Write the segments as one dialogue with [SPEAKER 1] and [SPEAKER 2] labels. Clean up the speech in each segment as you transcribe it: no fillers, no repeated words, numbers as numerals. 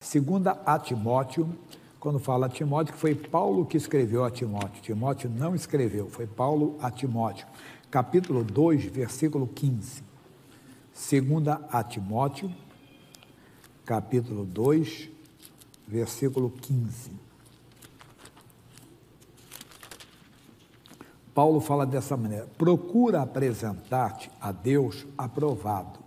[SPEAKER 1] Segunda a Timóteo, quando fala a Timóteo, que foi Paulo que escreveu a Timóteo. Timóteo não escreveu, foi Paulo a Timóteo. Capítulo 2, versículo 15. Segunda a Timóteo, capítulo 2, versículo 15. Paulo fala dessa maneira: procura apresentar-te a Deus aprovado,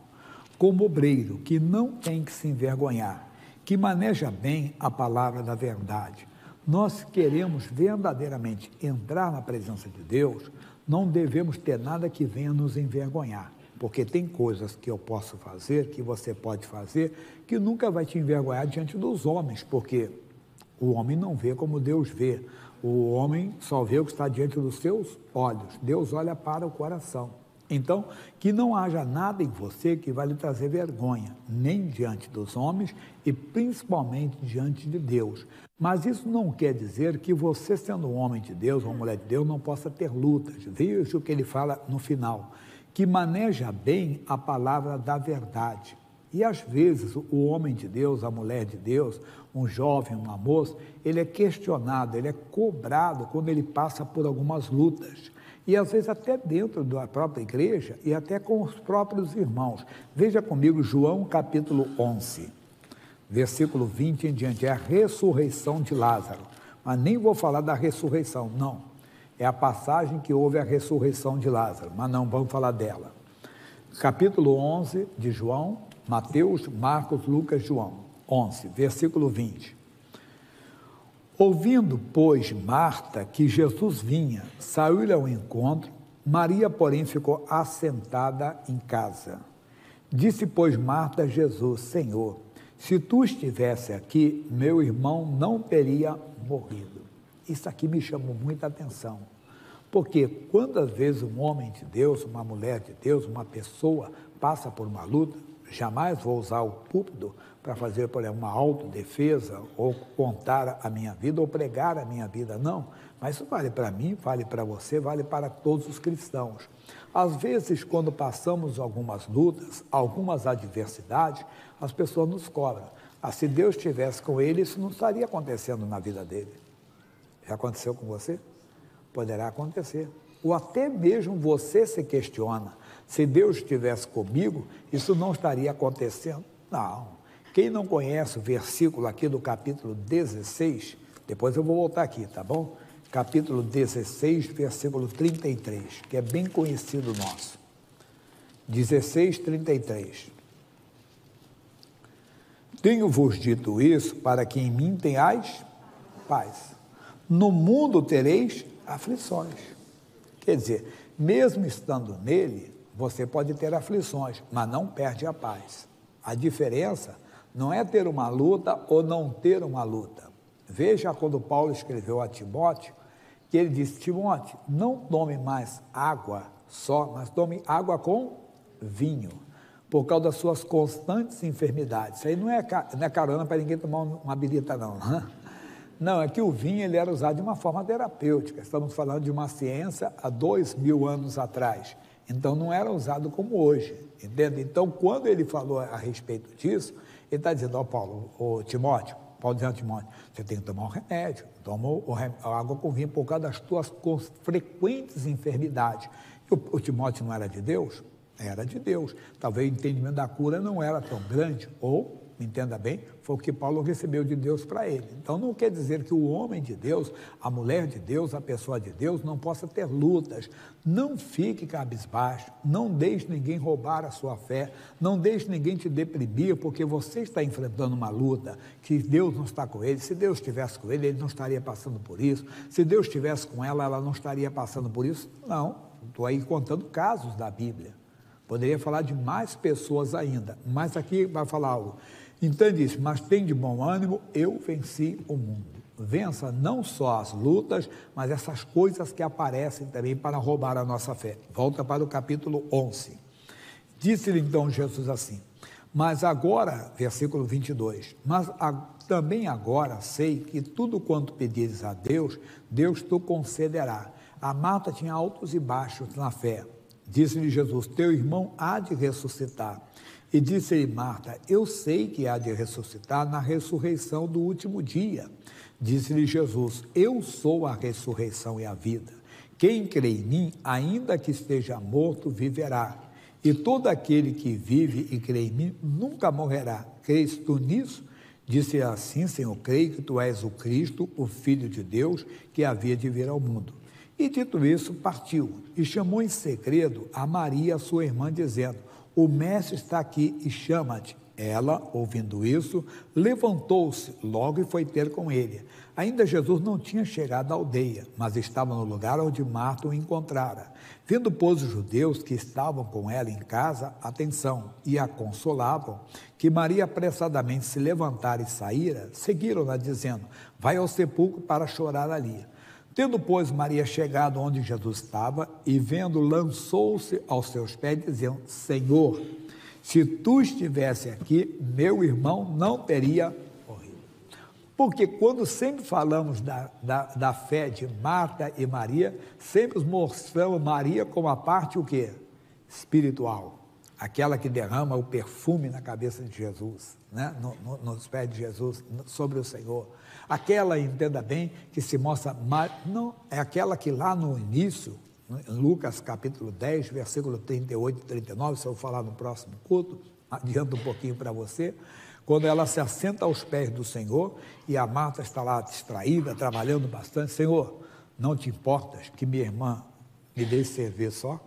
[SPEAKER 1] como obreiro que não tem que se envergonhar, que maneja bem a palavra da verdade. Nós queremos verdadeiramente entrar na presença de Deus, não devemos ter nada que venha nos envergonhar, porque tem coisas que eu posso fazer, que você pode fazer, que nunca vai te envergonhar diante dos homens, porque o homem não vê como Deus vê. O homem só vê o que está diante dos seus olhos. Deus olha para o coração. Então, que não haja nada em você que vai lhe trazer vergonha, nem diante dos homens e principalmente diante de Deus. Mas isso não quer dizer que você, sendo um homem de Deus, uma mulher de Deus, não possa ter lutas. Veja o que ele fala no final: que maneja bem a palavra da verdade. E às vezes o homem de Deus, a mulher de Deus, um jovem, uma moça, ele é questionado, ele é cobrado quando ele passa por algumas lutas. E às vezes até dentro da própria igreja e até com os próprios irmãos. Veja comigo João capítulo 11, versículo 20 em diante, é a ressurreição de Lázaro. Mas nem vou falar da ressurreição, não. É a passagem que houve a ressurreição de Lázaro, mas não vamos falar dela. Capítulo 11 de João, Mateus, Marcos, Lucas, João, 11, versículo 20. Ouvindo, pois, Marta que Jesus vinha, saiu-lhe ao encontro, Maria, porém, ficou assentada em casa. Disse, pois, Marta a Jesus: Senhor, se tu estivesse aqui, meu irmão não teria morrido. Isso aqui me chamou muita atenção, porque quantas vezes um homem de Deus, uma mulher de Deus, uma pessoa passa por uma luta, jamais vou usar o púlpito para fazer, por exemplo, uma autodefesa, ou contar a minha vida, ou pregar a minha vida, não. Mas isso vale para mim, vale para você, vale para todos os cristãos. Às vezes, quando passamos algumas lutas, algumas adversidades, as pessoas nos cobram. Se Deus estivesse com ele, isso não estaria acontecendo na vida dele. Já aconteceu com você? Poderá acontecer. Ou até mesmo você se questiona: se Deus estivesse comigo, isso não estaria acontecendo? Não. Quem não conhece o versículo aqui do capítulo 16, depois eu vou voltar aqui, tá bom? Capítulo 16, versículo 33, que é bem conhecido nosso. 16, 33. Tenho-vos dito isso para que em mim tenhais paz. No mundo tereis aflições. Quer dizer, mesmo estando nele, você pode ter aflições, mas não perde a paz. A diferença não é ter uma luta ou não ter uma luta. Veja quando Paulo escreveu a Timóteo, que ele disse: Timóteo, não tome mais água só, mas tome água com vinho, por causa das suas constantes enfermidades. Isso aí não é carona para ninguém tomar uma birita, não. Não, é que o vinho ele era usado de uma forma terapêutica. Estamos falando de uma ciência há 2000 anos atrás. Então, não era usado como hoje, entende? Então, quando ele falou a respeito disso, ele está dizendo: ó Paulo, ó Timóteo, Paulo dizendo a Timóteo, você tem que tomar um remédio, toma a água com vinho por causa das tuas frequentes enfermidades. E o Timóteo não era de Deus? Era de Deus. Talvez o entendimento da cura não era tão grande, ou, me entenda bem, foi o que Paulo recebeu de Deus para ele. Então, não quer dizer que o homem de Deus, a mulher de Deus, a pessoa de Deus, não possa ter lutas. Não fique cabisbaixo, não deixe ninguém roubar a sua fé, não deixe ninguém te deprimir, porque você está enfrentando uma luta, que Deus não está com ele. Se Deus estivesse com ele, ele não estaria passando por isso. Se Deus estivesse com ela não estaria passando por isso. Não, estou aí contando casos da Bíblia. Poderia falar de mais pessoas ainda, mas aqui vai falar algo. Então ele disse: mas tem de bom ânimo, eu venci o mundo. Vença não só as lutas, mas essas coisas que aparecem também para roubar a nossa fé. Volta para o capítulo 11. Disse-lhe então Jesus assim: mas agora, versículo 22, mas também agora sei que tudo quanto pedires a Deus, Deus te concederá. A Marta tinha altos e baixos na fé. Disse-lhe Jesus: teu irmão há de ressuscitar. E disse-lhe Marta: eu sei que há de ressuscitar na ressurreição do último dia. Disse-lhe Jesus: eu sou a ressurreição e a vida. Quem crê em mim, ainda que esteja morto, viverá. E todo aquele que vive e crê em mim nunca morrerá. Crês tu nisso? Disse assim: Senhor, creio que tu és o Cristo, o Filho de Deus, que havia de vir ao mundo. E dito isso, partiu, e chamou em segredo a Maria, sua irmã, dizendo: o mestre está aqui e chama-te. Ela, ouvindo isso, levantou-se logo e foi ter com ele. Ainda Jesus não tinha chegado à aldeia, mas estava no lugar onde Marta o encontrara. Vendo, pois, os judeus que estavam com ela em casa, atenção, e a consolavam, que Maria apressadamente se levantara e saíra, seguiram-na, dizendo: vai ao sepulcro para chorar ali. Tendo, pois, Maria chegado onde Jesus estava, e vendo, lançou-se aos seus pés, dizendo: Senhor, se tu estivesse aqui, meu irmão não teria morrido. Porque quando sempre falamos da fé de Marta e Maria, sempre mostramos Maria como a parte o quê? Espiritual. Aquela que derrama o perfume na cabeça de Jesus, né? Nos pés de Jesus, sobre o Senhor. Aquela, entenda bem, que se mostra, não, é aquela que lá no início, em Lucas capítulo 10, versículo 38 e 39, se eu falar no próximo culto, adianto um pouquinho para você, quando ela se assenta aos pés do Senhor, e a Marta está lá distraída, trabalhando bastante: Senhor, não te importas que minha irmã me deixe servir só?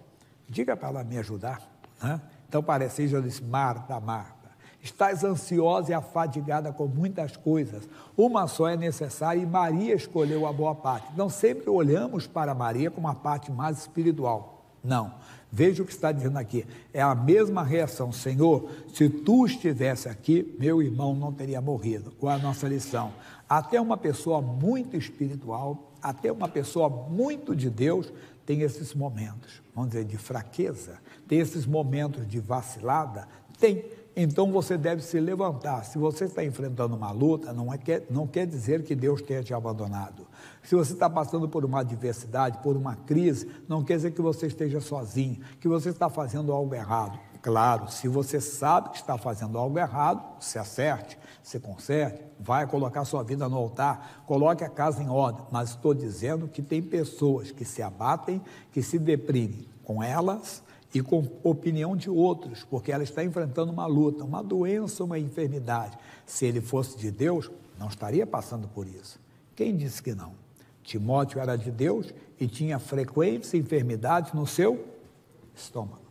[SPEAKER 1] Diga para ela me ajudar, né? Então parece, já disse: Marta, Marta, estás ansiosa e afadigada com muitas coisas, uma só é necessária, e Maria escolheu a boa parte. Então sempre olhamos para Maria como a parte mais espiritual. Não, veja o que está dizendo aqui, é a mesma reação: Senhor, se tu estivesse aqui, meu irmão não teria morrido. Qual é a nossa lição? Até uma pessoa muito espiritual, até uma pessoa muito de Deus, tem esses momentos, vamos dizer, de fraqueza, tem esses momentos de vacilada, tem. Então você deve se levantar. Se você está enfrentando uma luta, não quer dizer que Deus tenha te abandonado. Se você está passando por uma adversidade, por uma crise, não quer dizer que você esteja sozinho, que você está fazendo algo errado. Claro, se você sabe que está fazendo algo errado, se acerte, se conserte, vai colocar sua vida no altar, coloque a casa em ordem. Mas estou dizendo que tem pessoas que se abatem, que se deprimem com elas e com opinião de outros, porque ela está enfrentando uma luta, uma doença, uma enfermidade. Se ele fosse de Deus, não estaria passando por isso. Quem disse que não? Timóteo era de Deus e tinha frequentes enfermidades no seu estômago.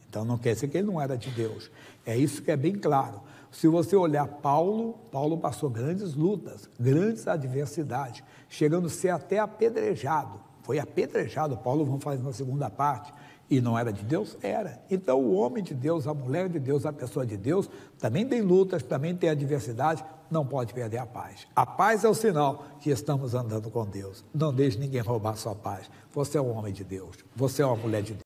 [SPEAKER 1] Então não quer dizer que ele não era de Deus. É isso que é bem claro. Se você olhar Paulo passou grandes lutas, grandes adversidades, chegando a ser até apedrejado. Foi apedrejado, Paulo, vamos fazer na segunda parte. E não era de Deus? Era. Então o homem de Deus, a mulher de Deus, a pessoa de Deus, também tem lutas, também tem adversidade, não pode perder a paz. A paz é o sinal que estamos andando com Deus. Não deixe ninguém roubar a sua paz. Você é um homem de Deus, você é uma mulher de Deus.